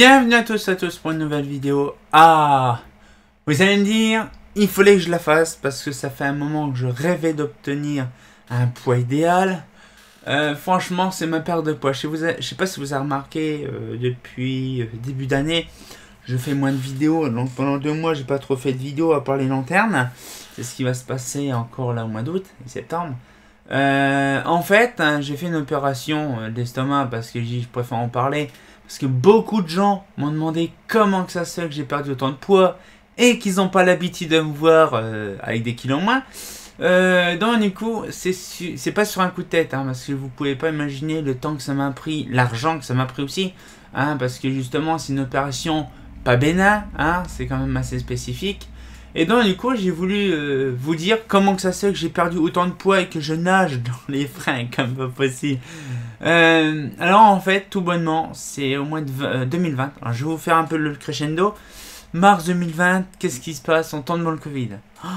Bienvenue à tous pour une nouvelle vidéo. Ah, vous allez me dire, il fallait que je la fasse parce que ça fait un moment que je rêvais d'obtenir un poids idéal. Franchement, c'est ma perte de poids. Je sais pas si vous avez remarqué, depuis début d'année, je fais moins de vidéos. Donc pendant 2 mois, j'ai pas trop fait de vidéos à part les lanternes. C'est ce qui va se passer encore là au mois d'août et septembre. En fait, j'ai fait une opération d'estomac parce que je préfère en parler. Parce que beaucoup de gens m'ont demandé comment que ça se fait que j'ai perdu autant de poids et qu'ils n'ont pas l'habitude de me voir avec des kilos en moins. Donc du coup, c'est pas sur un coup de tête, parce que vous pouvez pas imaginer le temps que ça m'a pris, l'argent que ça m'a pris aussi, parce que justement c'est une opération pas bénin, c'est quand même assez spécifique. Et donc du coup, j'ai voulu vous dire comment que ça se fait que j'ai perdu autant de poids et que je nage dans les freins comme pas possible. Alors en fait, tout bonnement, c'est au mois de 2020. Alors, je vais vous faire un peu le crescendo. Mars 2020, qu'est-ce qui se passe? On tombe dans le Covid. Oh,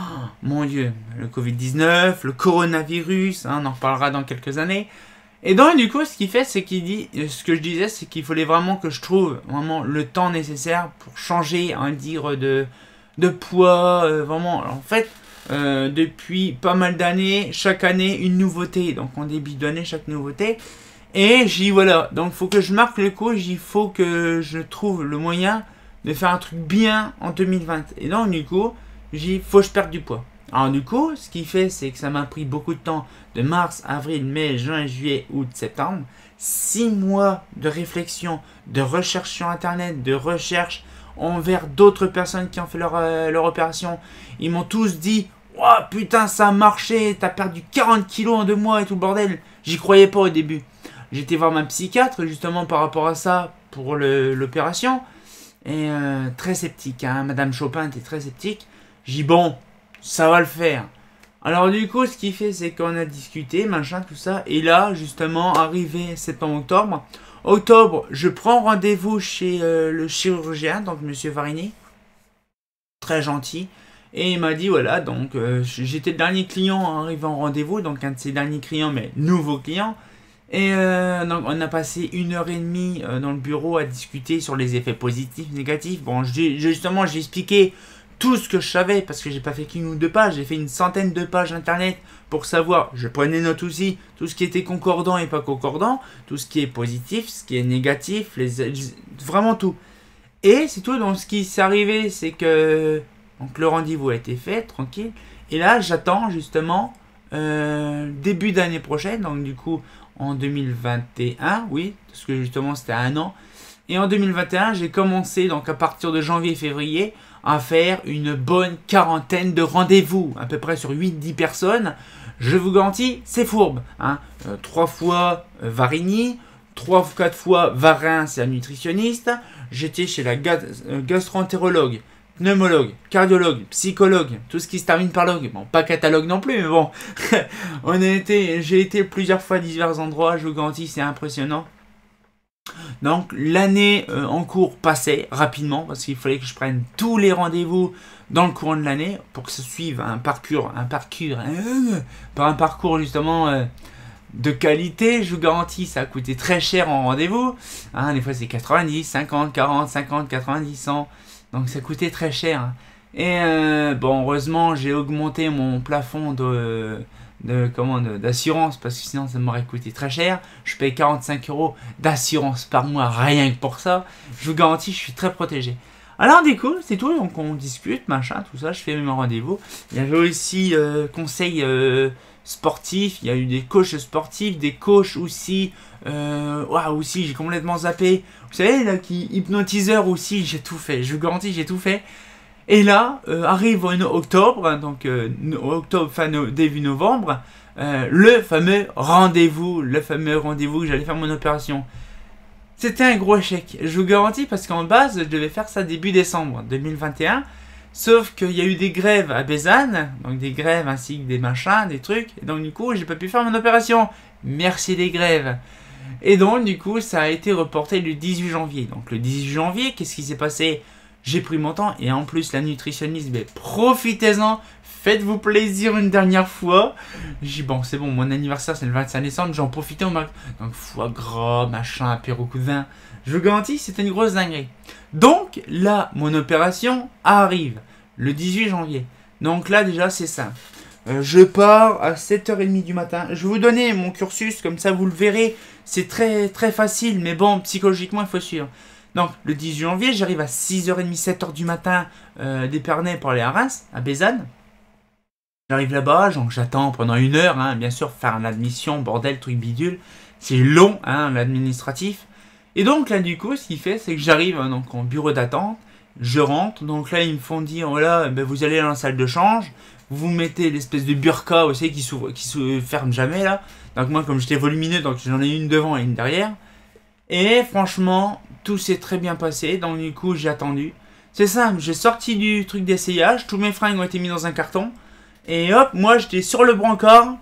mon Dieu, le Covid-19, le coronavirus, on en reparlera dans quelques années. Et donc du coup, ce qu'il fait, c'est qu'il dit, ce que je disais, c'est qu'il fallait vraiment que je trouve vraiment le temps nécessaire pour changer, dire, de poids, vraiment. Alors, en fait, depuis pas mal d'années, chaque année une nouveauté. Donc en début d'année, chaque nouveauté. Et j'ai dit voilà, donc il faut que je marque le coup, il faut que je trouve le moyen de faire un truc bien en 2020. Et donc du coup, j'ai dit faut que je perde du poids. Alors du coup, ce qui fait, c'est que ça m'a pris beaucoup de temps, de mars, avril, mai, juin, juillet, août, septembre. 6 mois de réflexion, de recherche sur internet, de recherche envers d'autres personnes qui ont fait leur opération. Ils m'ont tous dit oh putain, ça a marché, t'as perdu 40 kilos en 2 mois et tout le bordel. J'y croyais pas au début. J'étais voir ma psychiatre justement par rapport à ça pour l'opération. Et très sceptique, Madame Chopin était très sceptique. J'ai dit bon, ça va le faire. Alors du coup, ce qu'il fait, c'est qu'on a discuté, machin, tout ça. Et là, justement, arrivé septembre-octobre. Octobre, je prends rendez-vous chez le chirurgien, donc Monsieur Varini. Très gentil. Et il m'a dit, voilà, donc j'étais le dernier client arrivé en rendez-vous, donc un de ses derniers clients, mais nouveau client. Et donc on a passé 1h30 dans le bureau à discuter sur les effets positifs, négatifs. Bon, justement, j'ai expliqué tout ce que je savais, parce que j'ai pas fait qu'une ou 2 pages, j'ai fait une centaine de pages internet pour savoir, je prenais note aussi, tout ce qui était concordant et pas concordant, tout ce qui est positif, ce qui est négatif, vraiment tout. Et c'est tout, donc ce qui s'est arrivé, c'est que donc, le rendez-vous a été fait, tranquille, et là j'attends justement début d'année prochaine, donc du coup en 2021, oui, parce que justement c'était 1 an, et en 2021 j'ai commencé donc à partir de janvier-février à faire une bonne quarantaine de rendez-vous, à peu près sur 8-10 personnes. Je vous garantis, c'est fourbe. 3 fois Varini, 3 ou 4 fois Varin, c'est un nutritionniste. J'étais chez la gastro-entérologue, pneumologue, cardiologue, psychologue, tout ce qui se termine par log. Bon, pas catalogue non plus, mais bon. J'ai été plusieurs fois à divers endroits, je vous garantis, c'est impressionnant. Donc l'année en cours passait rapidement parce qu'il fallait que je prenne tous les rendez-vous dans le courant de l'année pour que ça suive un parcours justement de qualité. Je vous garantis, ça a coûté très cher en rendez-vous. Des fois c'est 90, 50, 40, 50, 90, 100. Donc ça coûtait très cher. Et bon, heureusement j'ai augmenté mon plafond d'assurance parce que sinon ça m'aurait coûté très cher. Je paye 45 € d'assurance par mois rien que pour ça. Je vous garantis, je suis très protégé. Alors du coup, c'est tout, donc on discute, machin, tout ça, je fais mes rendez-vous. Il y avait aussi conseils sportifs, il y a eu des coachs sportifs, des coachs aussi, aussi j'ai complètement zappé. Vous savez, là, hypnotiseur aussi, j'ai tout fait, je vous garantis, j'ai tout fait. Et là, arrive en octobre, donc octobre, début novembre, le fameux rendez-vous que j'allais faire mon opération. C'était un gros échec, je vous garantis, parce qu'en base, je devais faire ça début décembre 2021, sauf qu'il y a eu des grèves à Bézanne, donc des grèves ainsi que des machins, des trucs, et donc du coup, j'ai pas pu faire mon opération. Merci les grèves. Et donc du coup, ça a été reporté le 18 janvier. Donc le 18 janvier, qu'est-ce qui s'est passé? J'ai pris mon temps et en plus la nutritionniste, profitez-en, faites-vous plaisir une dernière fois. J'ai dit, bon, c'est bon, mon anniversaire, c'est le 25 décembre, j'en profitais au max. Donc, foie gras, machin, apéro cousin. Je vous garantis, c'était une grosse dinguerie. Donc, là, mon opération arrive le 18 janvier. Donc là, déjà, c'est simple. Je pars à 7h30 du matin. Je vais vous donner mon cursus, comme ça, vous le verrez. C'est très, très facile, mais bon, psychologiquement, il faut suivre. Donc, le 18 janvier, j'arrive à 6h30, 7h du matin d'Épernay pour aller à Reims, à Bézanne. J'arrive là-bas, donc j'attends pendant 1 heure, hein, bien sûr, faire l'admission, bordel, truc bidule. C'est long, hein, l'administratif. Et donc, là, du coup, ce qu'il fait, c'est que j'arrive donc en bureau d'attente. Je rentre, donc là, ils me font dire, voilà, ben, vous allez dans la salle de change. Vous mettez l'espèce de burqa aussi qui se ferme jamais, là. Donc, moi, comme j'étais volumineux, donc j'en ai une devant et une derrière. Et franchement, tout s'est très bien passé. Donc du coup, j'ai attendu. C'est simple, j'ai sorti du truc d'essayage. Tous mes fringues ont été mis dans un carton. Et hop, moi j'étais sur le brancard.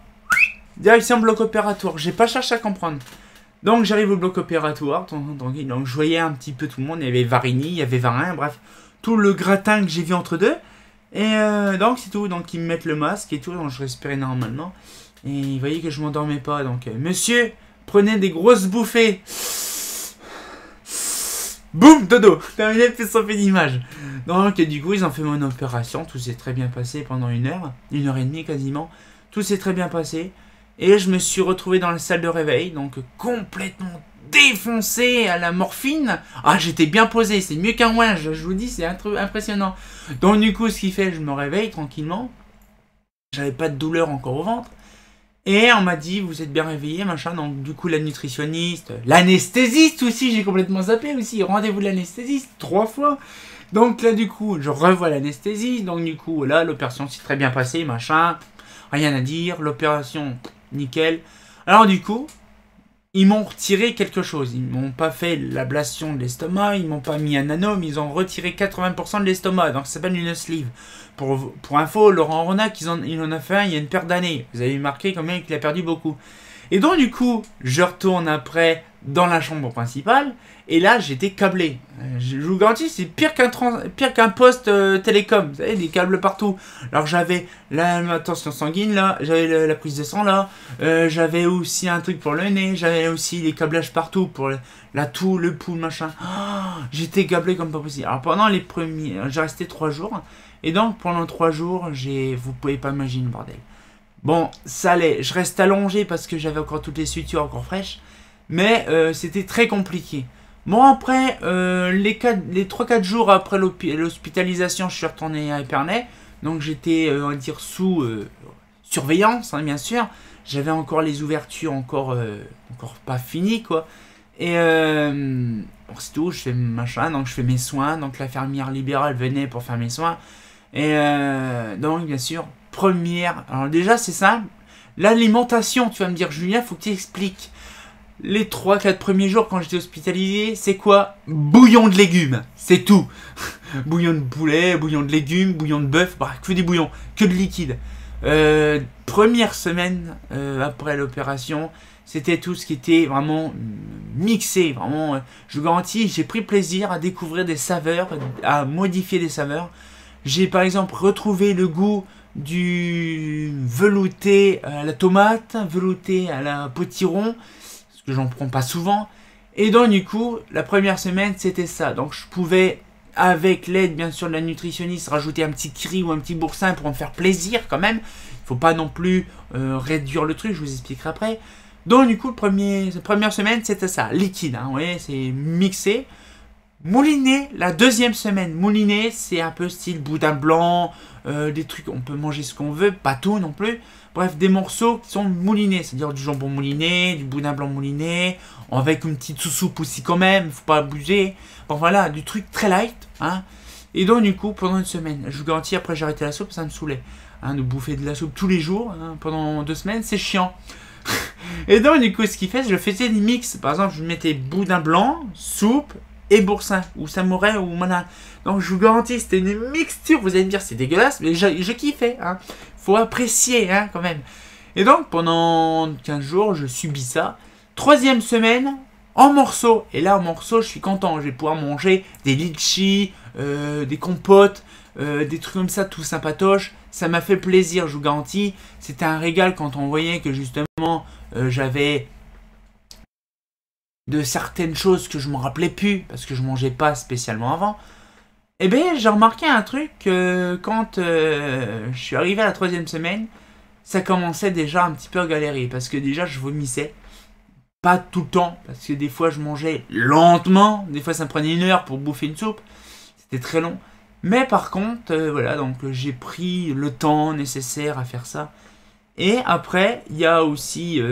Direction bloc opératoire. J'ai pas cherché à comprendre. Donc j'arrive au bloc opératoire. Donc je voyais un petit peu tout le monde. Il y avait Varigny, il y avait Varin, bref. Tout le gratin que j'ai vu entre deux. Et donc c'est tout. Donc ils me mettent le masque et tout. Donc je respirais normalement. Et ils voyaient que je m'endormais pas. Donc monsieur, prenez des grosses bouffées. Boum, dodo. Terminé, plus sans fait d'image. Donc, du coup, ils ont fait mon opération. Tout s'est très bien passé pendant 1 heure. 1h30 quasiment. Tout s'est très bien passé. Et je me suis retrouvé dans la salle de réveil. Donc, complètement défoncé à la morphine. Ah, j'étais bien posé. C'est mieux qu'un ouin. Je vous dis, c'est impressionnant. Donc, du coup, ce qui fait, je me réveille tranquillement. J'avais pas de douleur encore au ventre. Et on m'a dit, vous êtes bien réveillé, machin. Donc, du coup, la nutritionniste, l'anesthésiste aussi, j'ai complètement zappé aussi. Rendez-vous de l'anesthésiste 3 fois. Donc, là, du coup, je revois l'anesthésiste. Donc, du coup, là, l'opération s'est très bien passée, machin. Rien à dire. L'opération, nickel. Alors, du coup, ils m'ont retiré quelque chose. Ils m'ont pas fait l'ablation de l'estomac, ils m'ont pas mis un anneau, mais ils ont retiré 80% de l'estomac. Donc ça s'appelle une sleeve. Pour info, Laurent Ronac, il en a fait un il y a une paire d'années. Vous avez marqué quand même qu'il a perdu beaucoup. Et donc du coup, je retourne après dans la chambre principale. Et là, j'étais câblé. Je vous garantis, c'est pire qu'un poste télécom. Vous savez, des câbles partout. Alors j'avais la tension sanguine là, j'avais la prise de sang là, j'avais aussi un truc pour le nez, j'avais aussi les câblages partout pour la toux, le pouls, machin. Oh, j'étais câblé comme pas possible. Alors pendant les premiers, j'ai resté 3 jours. Et donc pendant 3 jours, vous pouvez pas imaginer le bordel. Bon, ça allait. Je reste allongé parce que j'avais encore toutes les sutures encore fraîches. Mais c'était très compliqué. Bon, après, les 3-4 jours après l'hospitalisation, je suis retourné à Épernay. Donc j'étais, on va dire, sous surveillance, hein, bien sûr. J'avais encore les ouvertures, encore pas finies, quoi. Et bon, c'est tout, je fais machin, donc je fais mes soins. Donc l'infirmière libérale venait pour faire mes soins. Et donc, bien sûr, première... Alors déjà, c'est simple. L'alimentation, tu vas me dire, Julien, faut que tu expliques. Les 3-4 premiers jours quand j'étais hospitalisé, c'est quoi? Bouillon de légumes, c'est tout. Bouillon de poulet, bouillon de légumes, bouillon de bœuf, bah, que des bouillons, que de liquide. Première semaine après l'opération, c'était tout ce qui était vraiment mixé. Vraiment, je vous garantis, j'ai pris plaisir à découvrir des saveurs, à modifier des saveurs. J'ai par exemple retrouvé le goût du velouté à la tomate, velouté à la potiron, parce que j'en prends pas souvent. Et donc du coup, la première semaine, c'était ça. Donc je pouvais, avec l'aide bien sûr de la nutritionniste, rajouter un petit curry ou un petit boursin pour me faire plaisir quand même. Il faut pas non plus réduire le truc, je vous expliquerai après. Donc du coup, la première semaine, c'était ça, liquide, hein, vous voyez, c'est mixé. Mouliné, la deuxième semaine. Mouliné, c'est un peu style boudin blanc, des trucs, on peut manger ce qu'on veut, pas tout non plus. Bref, des morceaux qui sont moulinés, c'est-à-dire du jambon mouliné, du boudin blanc mouliné, avec une petite sous-soupe aussi quand même, faut pas abuser. Bon voilà, du truc très light, hein. Et donc du coup, pendant une semaine, je vous garantis, après j'ai arrêté la soupe, ça me saoulait. Hein, de bouffer de la soupe tous les jours, hein, pendant 2 semaines, c'est chiant. Et donc du coup, ce qu'il fait, je faisais des mix. Par exemple, je mettais boudin blanc, soupe, et boursin, ou samouraï, ou mana. Donc je vous garantis, c'était une mixture. Vous allez me dire, c'est dégueulasse, mais je kiffais. Hein. Faut apprécier, hein, quand même. Et donc pendant 15 jours, je subis ça. 3e semaine, en morceaux. Et là, en morceaux, je suis content. Je vais pouvoir manger des litchis, des compotes, des trucs comme ça, tout sympatoche. ça m'a fait plaisir, je vous garantis. C'était un régal quand on voyait que justement, j'avais de certaines choses que je me rappelais plus, parce que je mangeais pas spécialement avant. Eh bien, j'ai remarqué un truc, quand je suis arrivé à la 3e semaine, ça commençait déjà un petit peu à galérer, parce que déjà je vomissais. Pas tout le temps, parce que des fois je mangeais lentement, des fois ça me prenait 1 heure pour bouffer une soupe, c'était très long. Mais par contre, voilà, donc j'ai pris le temps nécessaire à faire ça. Et après, il y a aussi,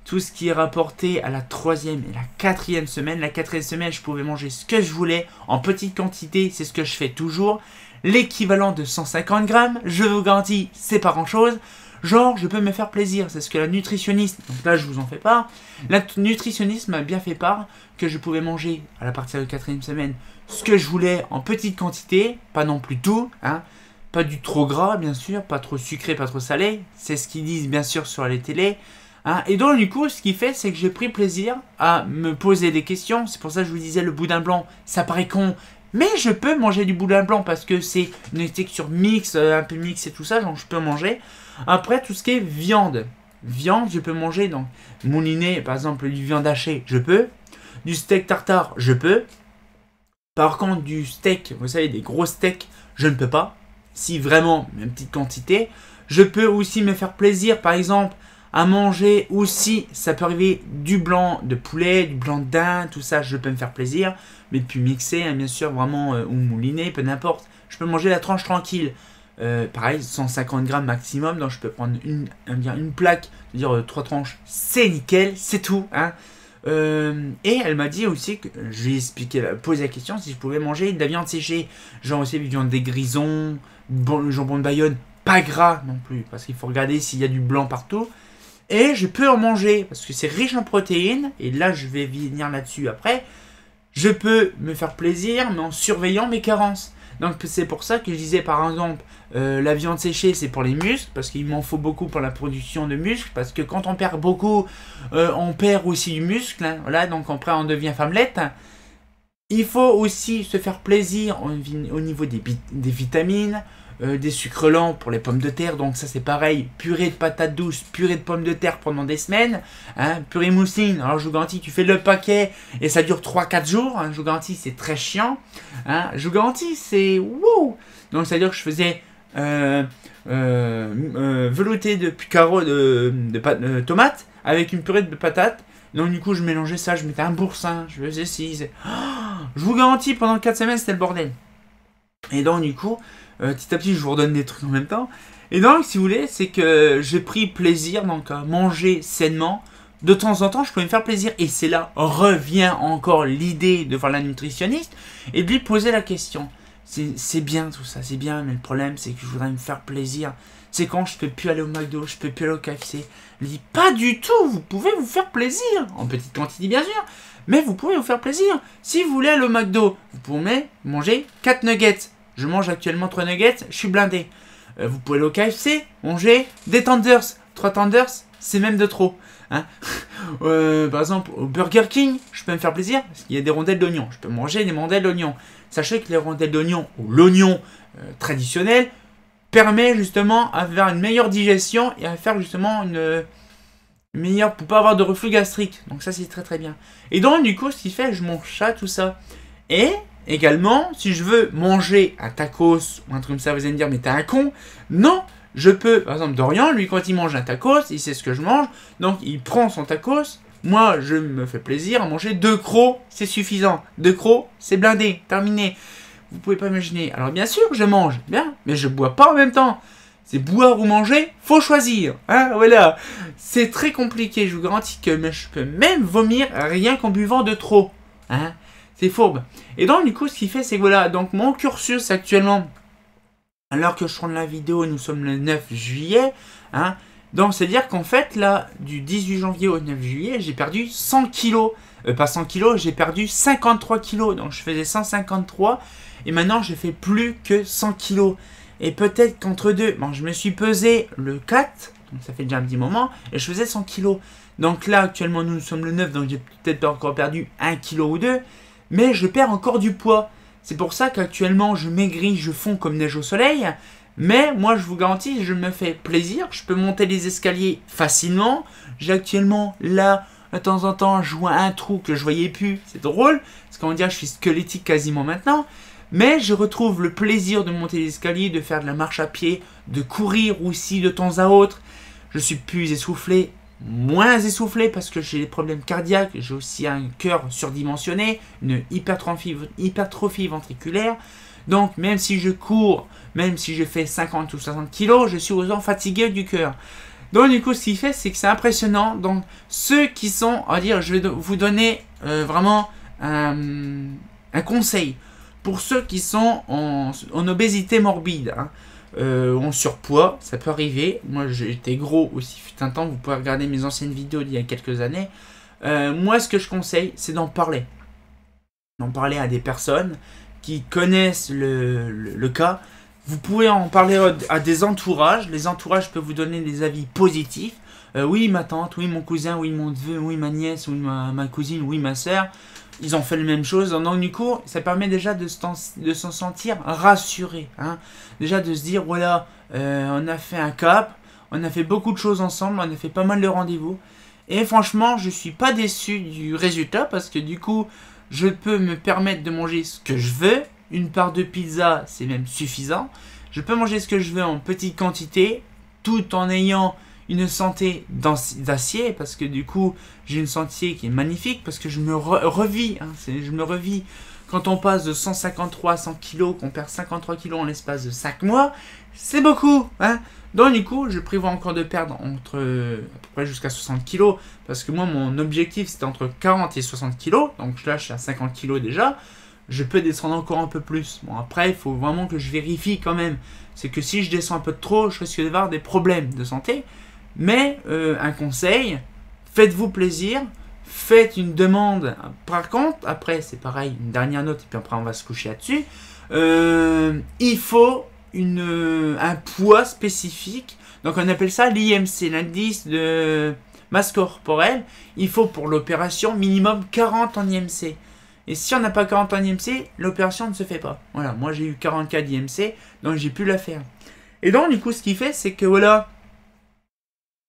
tout ce qui est rapporté à la 3e et la 4e semaine. La 4e semaine, je pouvais manger ce que je voulais, en petite quantité, c'est ce que je fais toujours. L'équivalent de 150 grammes, je vous garantis, c'est pas grand chose. Genre, je peux me faire plaisir, c'est ce que la nutritionniste, donc là je vous en fais part, la nutritionniste m'a bien fait part que je pouvais manger à la partir de la 4e semaine ce que je voulais en petite quantité, pas non plus tout, hein, pas du trop gras bien sûr, pas trop sucré, pas trop salé, c'est ce qu'ils disent bien sûr sur les télés, hein, et donc du coup ce qui fait c'est que j'ai pris plaisir à me poser des questions, c'est pour ça que je vous disais le boudin blanc, ça paraît con, mais je peux manger du boudin blanc parce que c'est une texture mixte, un peu mixte et tout ça, donc je peux manger. Après, tout ce qui est viande. Viande, je peux manger, donc mouliner, par exemple, du viande hachée, je peux. Du steak tartare, je peux. Par contre, du steak, vous savez, des gros steaks, je ne peux pas. Si vraiment, une petite quantité. Je peux aussi me faire plaisir, par exemple, à manger aussi, ça peut arriver du blanc de poulet, du blanc de dinde, tout ça, je peux me faire plaisir. Mais puis mixer, hein, bien sûr, vraiment, ou mouliner, peu n'importe. Je peux manger la tranche tranquille. Pareil, 150 grammes maximum, donc je peux prendre une plaque, c'est-à-dire 3 tranches, c'est nickel, c'est tout. Hein. Et elle m'a dit aussi, que je lui ai expliqué, posé la question si je pouvais manger de la viande séchée, genre aussi du viande des grisons, jambon de Bayonne, pas gras non plus, parce qu'il faut regarder s'il y a du blanc partout. Et je peux en manger, parce que c'est riche en protéines, et là je vais venir là-dessus après, je peux me faire plaisir, mais en surveillant mes carences. Donc c'est pour ça que je disais par exemple la viande séchée c'est pour les muscles parce qu'il m'en faut beaucoup pour la production de muscles parce que quand on perd beaucoup on perd aussi du muscle, hein, voilà, donc après on devient femmelette. Il faut aussi se faire plaisir au niveau des vitamines, des sucres lents pour les pommes de terre, donc ça c'est pareil, purée de patates douces, purée de pommes de terre pendant des semaines, hein, purée mousseline, alors je vous garantis tu fais le paquet et ça dure 3-4 jours, hein, je vous garantis c'est très chiant, hein, je vous garantis c'est wouh, donc c'est à dire que je faisais velouté de picarot de tomates avec une purée de patates, donc du coup je mélangeais ça, je mettais un boursin, je faisais ci, je vous garantis pendant 4 semaines c'était le bordel, et donc du coup petit à petit je vous redonne des trucs en même temps. Et donc si vous voulez c'est que j'ai pris plaisir donc à manger sainement. De temps en temps je peux me faire plaisir. Et c'est là revient encore l'idée de voir la nutritionniste. Et de lui poser la question. C'est bien tout ça, c'est bien. Mais le problème c'est que je voudrais me faire plaisir. C'est quand je peux plus aller au McDo, je peux plus aller au KFC. Elle dit pas du tout, vous pouvez vous faire plaisir. En petite quantité bien sûr. Mais vous pouvez vous faire plaisir. Si vous voulez aller au McDo, vous pouvez manger 4 nuggets. Je mange actuellement 3 nuggets, je suis blindé. Vous pouvez aller au KFC, manger des tenders. 3 tenders, c'est même de trop. Hein. Par exemple, au Burger King, je peux me faire plaisir parce qu'il y a des rondelles d'oignon. Je peux manger des rondelles d'oignon. Sachez que les rondelles d'oignon ou l'oignon traditionnel permet justement à faire une meilleure digestion et à faire justement une meilleure pour pas avoir de reflux gastrique. Donc ça c'est très très bien. Et donc du coup, ce qui fait, je mange ça, tout ça. Et également, si je veux manger un tacos ou un truc comme ça, vous allez me dire, mais t'es un con. Non, je peux, par exemple, Dorian, lui, quand il mange un tacos, il sait ce que je mange. Donc, il prend son tacos. Moi, je me fais plaisir à manger 2 crocs, c'est suffisant. 2 crocs, c'est blindé, terminé. Vous pouvez pas imaginer. Alors, bien sûr, je mange, bien, mais je bois pas en même temps. C'est boire ou manger, faut choisir. Hein, voilà. C'est très compliqué, je vous garantis que je peux même vomir rien qu'en buvant de trop. Hein. C'est fourbe. Et donc, du coup, ce qu'il fait, c'est que voilà, donc mon cursus actuellement, alors que je tourne la vidéo, nous sommes le 9 juillet, hein, donc c'est-à-dire qu'en fait, là, du 18 janvier au 9 juillet, j'ai perdu 100 kilos. Pas 100 kilos, j'ai perdu 53 kilos. Donc, je faisais 153, et maintenant, je fais plus que 100 kilos. Et peut-être qu'entre deux, bon, je me suis pesé le 4, donc ça fait déjà un petit moment, et je faisais 100 kilos. Donc là, actuellement, nous sommes le 9, donc j'ai peut-être encore perdu 1 kilo ou 2. Mais je perds encore du poids. C'est pour ça qu'actuellement je maigris, je fonds comme neige au soleil. Mais moi, je vous garantis, je me fais plaisir. Je peux monter les escaliers facilement. J'ai actuellement là, de temps en temps, je vois un trou que je voyais plus. C'est drôle, parce qu'on dirait que je suis squelettique quasiment maintenant. Mais je retrouve le plaisir de monter les escaliers, de faire de la marche à pied, de courir aussi de temps à autre. Je suis plus essoufflé, moins essoufflé parce que j'ai des problèmes cardiaques. J'ai aussi un cœur surdimensionné, une hypertrophie ventriculaire. Donc même si je cours, même si je fais 50 ou 60 kilos, je suis autant fatigué du cœur. Donc du coup, ce qu'il fait, c'est que c'est impressionnant. Donc ceux qui sont, on va dire, je vais vous donner vraiment un conseil. Pour ceux qui sont en obésité morbide, hein, en surpoids, ça peut arriver. Moi, j'étais gros aussi fut un temps. Vous pouvez regarder mes anciennes vidéos d'il y a quelques années. Moi, ce que je conseille, c'est d'en parler. D'en parler à des personnes qui connaissent le cas. Vous pouvez en parler à des entourages. Les entourages peuvent vous donner des avis positifs. Oui, ma tante, oui, mon cousin, oui, mon neveu, oui, ma nièce, oui, ma cousine, oui, ma soeur. Ils ont fait la même chose. Donc du coup, ça permet déjà de s'en sentir rassuré. Hein. Déjà de se dire, voilà, on a fait un cap, on a fait beaucoup de choses ensemble, on a fait pas mal de rendez-vous. Et franchement, je suis pas déçu du résultat parce que du coup, je peux me permettre de manger ce que je veux. Une part de pizza, c'est même suffisant. Je peux manger ce que je veux en petite quantité, tout en ayant une santé d'acier, parce que du coup, j'ai une santé qui est magnifique, parce que je me revis. Hein, je me revis. Quand on passe de 153 à 100 kg, qu'on perd 53 kg en l'espace de 5 mois, c'est beaucoup. Hein. Donc du coup, je prévois encore de perdre entre à peu près jusqu'à 60 kg, parce que moi, mon objectif, c'était entre 40 et 60 kg. Donc là, je suis à 50 kg déjà. Je peux descendre encore un peu plus. Bon, après, il faut vraiment que je vérifie quand même. C'est que si je descends un peu trop, je risque d'avoir des problèmes de santé. Mais un conseil, faites-vous plaisir, faites une demande. Par contre, après, c'est pareil, une dernière note, et puis après, on va se coucher là-dessus. Il faut un poids spécifique. Donc, on appelle ça l'IMC, l'indice de masse corporelle. Il faut pour l'opération minimum 40 en IMC. Et si on n'a pas 40 en IMC, l'opération ne se fait pas. Voilà, moi j'ai eu 44 d'IMC, donc j'ai pu la faire. Et donc, du coup, ce qu'il fait, c'est que voilà,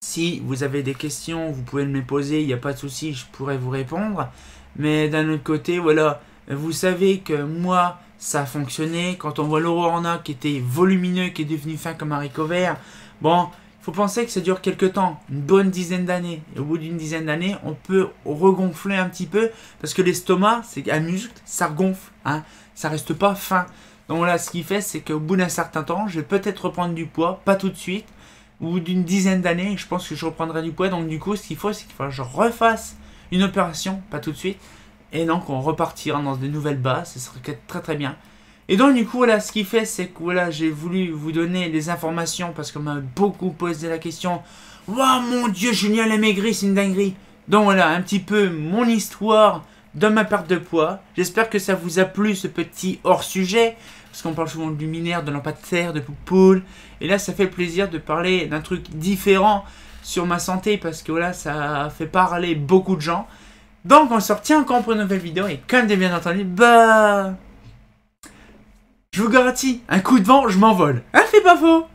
si vous avez des questions, vous pouvez me les poser, il n'y a pas de souci, je pourrais vous répondre. Mais d'un autre côté, voilà, vous savez que moi, ça a fonctionné. Quand on voit l'Aurorana qui était volumineux, qui est devenu fin comme un haricot vert, bon, il faut penser que ça dure quelques temps, une bonne dizaine d'années. Et au bout d'une dizaine d'années, on peut regonfler un petit peu, parce que l'estomac, c'est un muscle, ça regonfle, hein, ça reste pas fin. Donc voilà, ce qu'il fait, c'est qu'au bout d'un certain temps, je vais peut-être reprendre du poids, pas tout de suite, au bout d'une dizaine d'années, je pense que je reprendrai du poids. Donc du coup, ce qu'il faut, c'est qu'il faut que je refasse une opération, pas tout de suite. Et donc, on repartira dans de nouvelles bases. Ce serait très très bien. Et donc, du coup, voilà, ce qu'il fait, c'est que voilà, j'ai voulu vous donner des informations parce qu'on m'a beaucoup posé la question. Waouh, mon Dieu, Julien l'a maigri, c'est une dinguerie. Donc voilà, un petit peu mon histoire de ma perte de poids. J'espère que ça vous a plu, ce petit hors-sujet. Parce qu'on parle souvent de luminaire, de lampadaire, de poupoule. Et là, ça fait plaisir de parler d'un truc différent sur ma santé. Parce que voilà, ça fait parler beaucoup de gens. Donc, on se retient encore pour une nouvelle vidéo. Et comme bien entendu, bah... je vous garantis, un coup de vent, je m'envole. Hein, c'est pas faux.